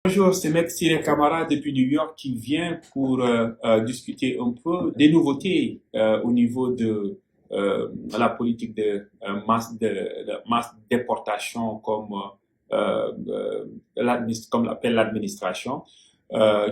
Bonjour, c'est Maître Cyril Camara depuis New York qui vient pour discuter un peu des nouveautés au niveau de la politique de masse déportation comme l'appelle l'administration,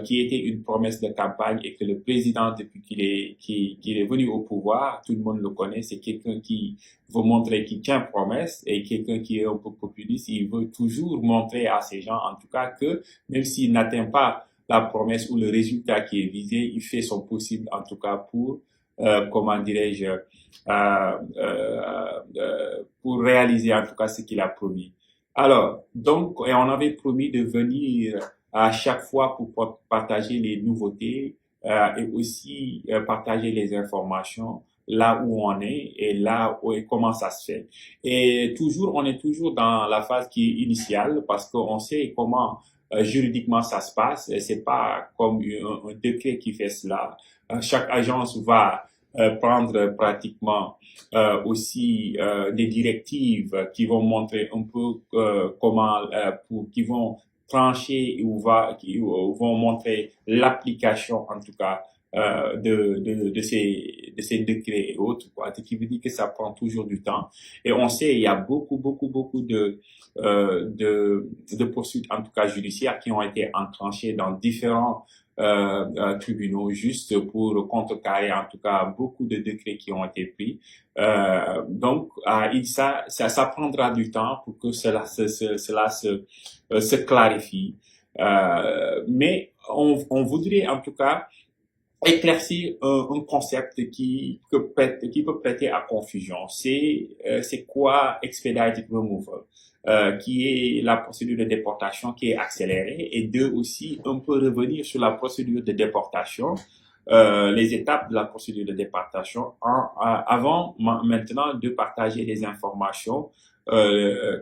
qui était une promesse de campagne et que le président, depuis qu'il est venu au pouvoir, tout le monde le connaît, c'est quelqu'un qui veut montrer qu'il tient promesse et quelqu'un qui est un peu populiste, il veut toujours montrer à ces gens, en tout cas, que même s'il n'atteint pas la promesse ou le résultat qui est visé, il fait son possible, en tout cas, pour, comment dirais-je, pour réaliser, en tout cas, ce qu'il a promis. Alors, donc, et on avait promis de venir à chaque fois pour partager les nouveautés et aussi partager les informations là où on est et là où et comment ça se fait. Et toujours, on est toujours dans la phase qui est initiale parce qu'on sait comment juridiquement ça se passe. Et c'est pas comme un décret qui fait cela. Chaque agence va prendre pratiquement aussi des directives qui vont montrer un peu comment, qui vont trancher ou vont montrer l'application en tout cas de ces décrets et autres, quoi. Ce qui veut dire que ça prend toujours du temps. Et on sait, il y a beaucoup de poursuites, en tout cas judiciaires, qui ont été enclenchées dans différents tribunaux juste pour contrecarrer, en tout cas, beaucoup de décrets qui ont été pris. Donc, ça prendra du temps pour que cela se clarifie. Mais on voudrait, en tout cas, éclaircir un concept qui peut prêter à confusion. C'est quoi expedited removal, qui est la procédure de déportation qui est accélérée, et deux aussi un peu revenir sur la procédure de déportation, les étapes de la procédure de déportation avant maintenant de partager les informations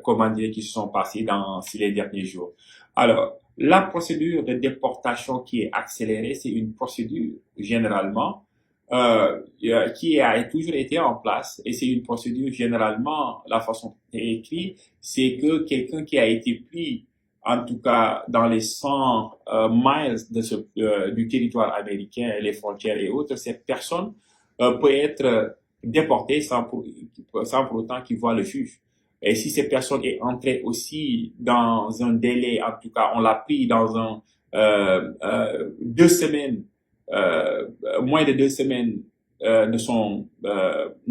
comment dire qui se sont passées dans les derniers jours. Alors, la procédure de déportation qui est accélérée, c'est une procédure généralement qui a toujours été en place, et c'est une procédure généralement, la façon dont c'est écrit, c'est que quelqu'un qui a été pris, en tout cas dans les 100 miles du territoire américain, les frontières et autres, cette personne peut être déportée sans pour autant qu'il voit le juge. Et si cette personne est entrée aussi dans un délai, en tout cas, on l'a pris dans 2 semaines, moins de 2 semaines de son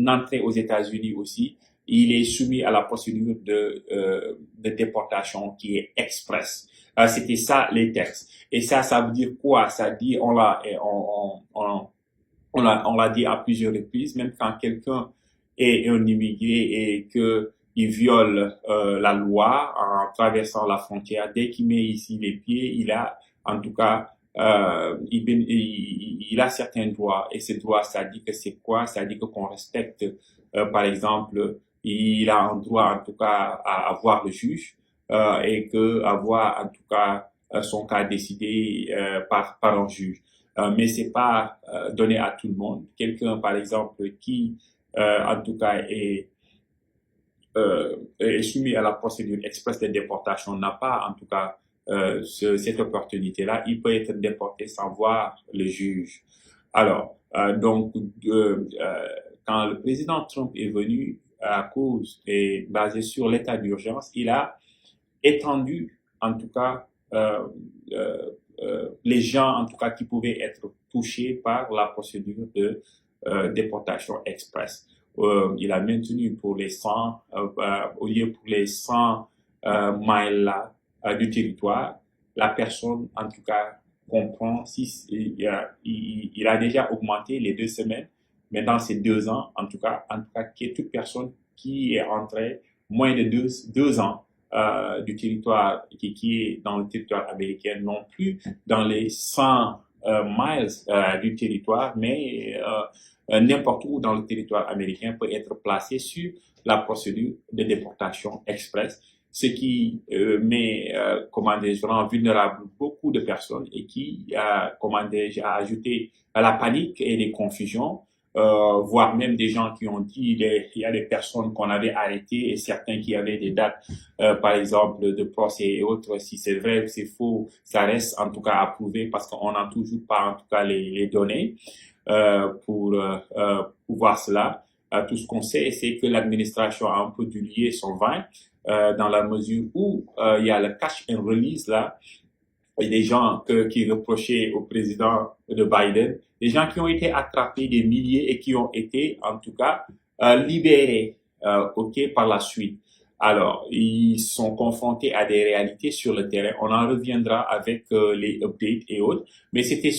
entrée aux États-Unis aussi, il est soumis à la procédure de déportation qui est express. C'était ça les textes. Et ça veut dire quoi? Ça dit, on l'a dit à plusieurs reprises, même quand quelqu'un est un immigré et que il viole la loi en traversant la frontière, dès qu'il met ici les pieds, il a en tout cas il a certains droits, et ces droits, ça dit que c'est quoi? Ça dit que qu'on respecte, par exemple, il a un droit en tout cas à avoir le juge et que avoir en tout cas son cas décidé par un juge. Mais c'est pas donné à tout le monde. Quelqu'un, par exemple, qui en tout cas est soumis à la procédure express de déportation n'a pas, en tout cas, cette opportunité-là. Il peut être déporté sans voir le juge. Alors, donc, quand le président Trump est venu à cause et basé sur l'état d'urgence, il a étendu, en tout cas, les gens, en tout cas, qui pouvaient être touchés par la procédure de déportation express. Il a maintenu pour les 100, au lieu pour les 100 miles là, du territoire, la personne, en tout cas, comprend si il a déjà augmenté les 2 semaines, mais dans ces 2 ans, en tout cas, qu'il y ait toute personne qui est entrée moins de deux ans du territoire qui est dans le territoire américain, non plus dans les 100 miles du territoire, mais n'importe où dans le territoire américain peut être placé sur la procédure de déportation express, ce qui met, comment dirais-je, rend vulnérable beaucoup de personnes et qui, comment dirais-je, a ajouté à la panique et les confusions voire même des gens qui ont dit il y a des personnes qu'on avait arrêtées et certains qui avaient des dates, par exemple, de procès et autres. Si c'est vrai ou c'est faux, ça reste en tout cas à prouver parce qu'on n'a toujours pas en tout cas les données pour voir cela. Tout ce qu'on sait, c'est que l'administration a un peu dû lier son vin dans la mesure où il y a le catch and release là, et des gens qui reprochaient au président de Biden, des gens qui ont été attrapés, des milliers, et qui ont été, en tout cas, libérés, ok, par la suite. Alors, ils sont confrontés à des réalités sur le terrain. On en reviendra avec les updates et autres, mais c'était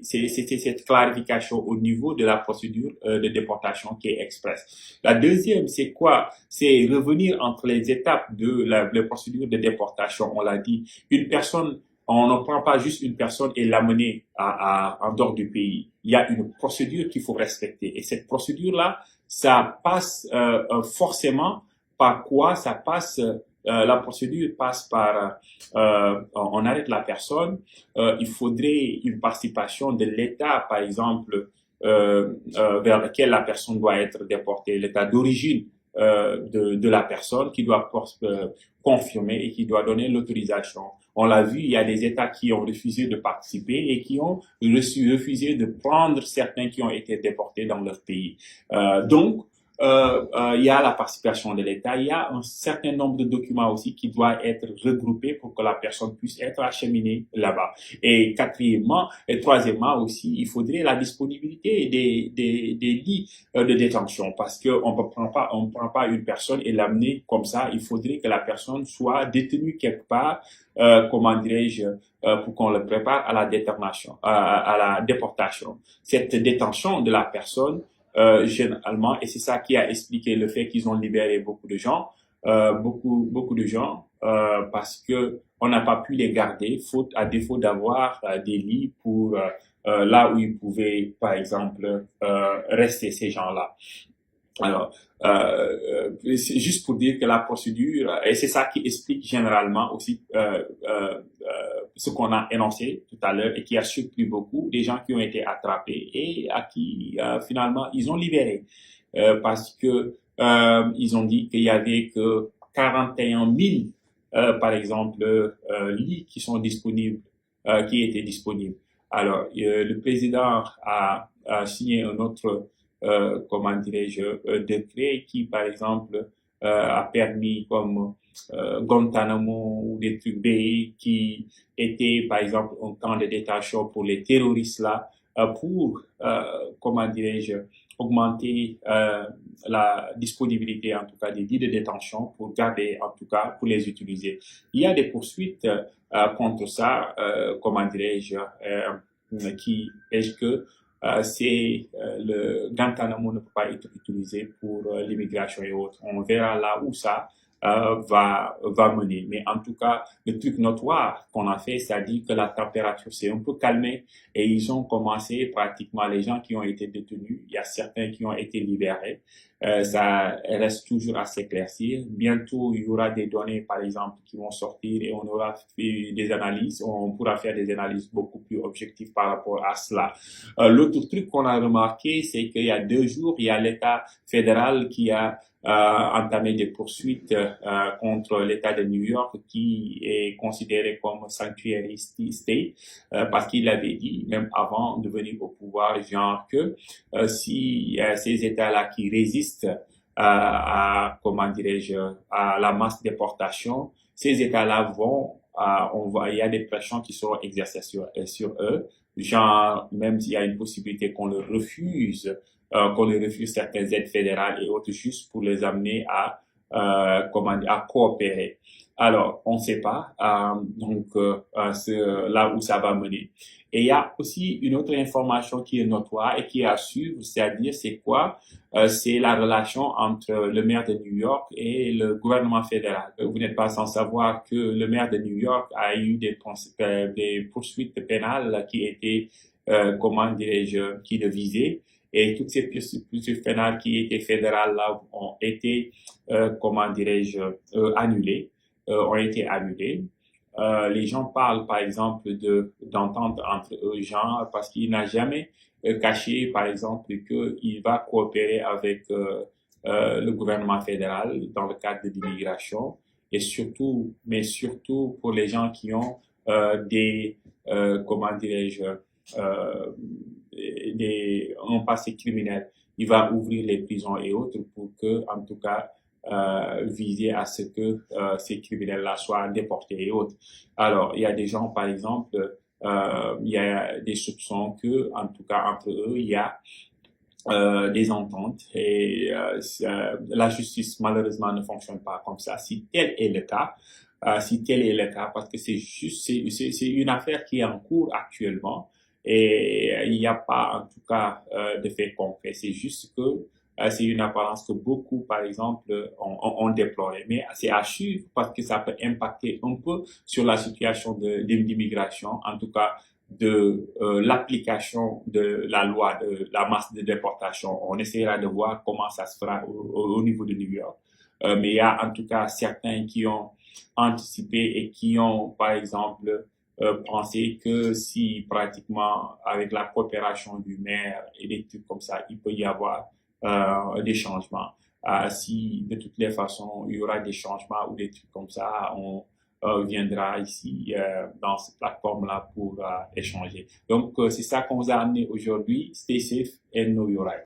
cette clarification au niveau de la procédure de déportation qui est express. La deuxième, c'est quoi? C'est revenir entre les étapes de la procédure de déportation. On l'a dit, une personne, on ne prend pas juste une personne et l'amener en dehors du pays. Il y a une procédure qu'il faut respecter. Et cette procédure-là, ça passe forcément par quoi? Ça passe, la procédure passe par, on arrête la personne, il faudrait une participation de l'État, par exemple, vers lequel la personne doit être déportée, l'État d'origine de la personne qui doit confirmer et qui doit donner l'autorisation. On l'a vu, il y a des États qui ont refusé de participer et qui ont refusé de prendre certains qui ont été déportés dans leur pays. Donc, il y a la participation de l'État, il y a un certain nombre de documents aussi qui doivent être regroupés pour que la personne puisse être acheminée là-bas. Et quatrièmement et troisièmement aussi, il faudrait la disponibilité des lits de détention parce que on prend pas une personne et l'amener comme ça. Il faudrait que la personne soit détenue quelque part, comment dirais-je, pour qu'on le prépare à la détermination, à la déportation. Cette détention de la personne généralement, et c'est ça qui a expliqué le fait qu'ils ont libéré beaucoup de gens, beaucoup de gens, parce que on n'a pas pu les garder, faute à défaut d'avoir des lits pour là où ils pouvaient, par exemple, rester ces gens-là. Alors, c'est juste pour dire que la procédure, et c'est ça qui explique généralement aussi ce qu'on a énoncé tout à l'heure et qui a surpris beaucoup, des gens qui ont été attrapés et à qui finalement ils ont libéré parce que ils ont dit qu'il y avait que 41 000 par exemple lits qui sont disponibles, qui étaient disponibles. Alors, le président a signé un autre comment dirais-je, décret qui, par exemple, a permis comme Guantanamo ou des trucs B qui étaient, par exemple, un camp de détention pour les terroristes là, pour, comment dirais-je, augmenter la disponibilité, en tout cas, des lits de détention pour garder, en tout cas, pour les utiliser. Il y a des poursuites contre ça, comment dirais-je, qui est que c'est le Guantanamo ne peut pas être utilisé pour l'immigration et autres. On verra là où ça va mener. Mais en tout cas, le truc notoire qu'on a fait, c'est-à-dire que la température s'est un peu calmée et ils ont commencé pratiquement les gens qui ont été détenus. Il y a certains qui ont été libérés. Ça reste toujours à s'éclaircir. Bientôt, il y aura des données, par exemple, qui vont sortir et on aura fait des analyses. On pourra faire des analyses beaucoup plus objectives par rapport à cela. L'autre truc qu'on a remarqué, c'est qu'il y a 2 jours, il y a l'État fédéral qui a entamé des poursuites contre l'État de New York qui est considéré comme sanctuary state parce qu'il avait dit, même avant de venir au pouvoir, genre que si ces États-là qui résistent comment dirais-je, à la masse déportation, ces États-là vont, il y a des pressions qui seront exercées sur eux, genre même s'il y a une possibilité qu'on leur refuse certaines aides fédérales et autres juste pour les amener à coopérer. Alors, on ne sait pas donc là où ça va mener. Et il y a aussi une autre information qui est notoire et qui est à suivre, c'est-à-dire c'est quoi? C'est la relation entre le maire de New York et le gouvernement fédéral. Vous n'êtes pas sans savoir que le maire de New York a eu des poursuites pénales qui étaient, comment dirais-je, qui le visaient. Et toutes ces poursuites pénales qui étaient fédérales là ont été, comment dirais-je, annulées, ont été annulées. les gens parlent, par exemple, d'entente entre eux, genre, parce qu'il n'a jamais caché, par exemple, qu'il va coopérer avec le gouvernement fédéral dans le cadre de l'immigration, et surtout, mais surtout pour les gens qui ont comment dirais-je, un passé criminel. Il va ouvrir les prisons et autres pour que, en tout cas, viser à ce que ces criminels-là soient déportés et autres. Alors, il y a des gens, par exemple, il y a des soupçons que, en tout cas, entre eux, il y a des ententes et la justice malheureusement ne fonctionne pas comme ça. Si tel est le cas, si tel est le cas, parce que c'est une affaire qui est en cours actuellement et il n'y a pas en tout cas de fait concret. C'est juste que c'est une apparence que beaucoup, par exemple, ont déploré. Mais c'est à suivre parce que ça peut impacter un peu sur la situation d'immigration, en tout cas de l'application de la loi de la masse de déportation. On essaiera de voir comment ça se fera au niveau de New York. Mais il y a en tout cas certains qui ont anticipé et qui ont, par exemple, pensé que si pratiquement avec la coopération du maire et des trucs comme ça, il peut y avoir des changements. Si de toutes les façons il y aura des changements ou des trucs comme ça, on viendra ici dans cette plateforme-là pour échanger. Donc, c'est ça qu'on vous a amené aujourd'hui. Stay safe and know your rights.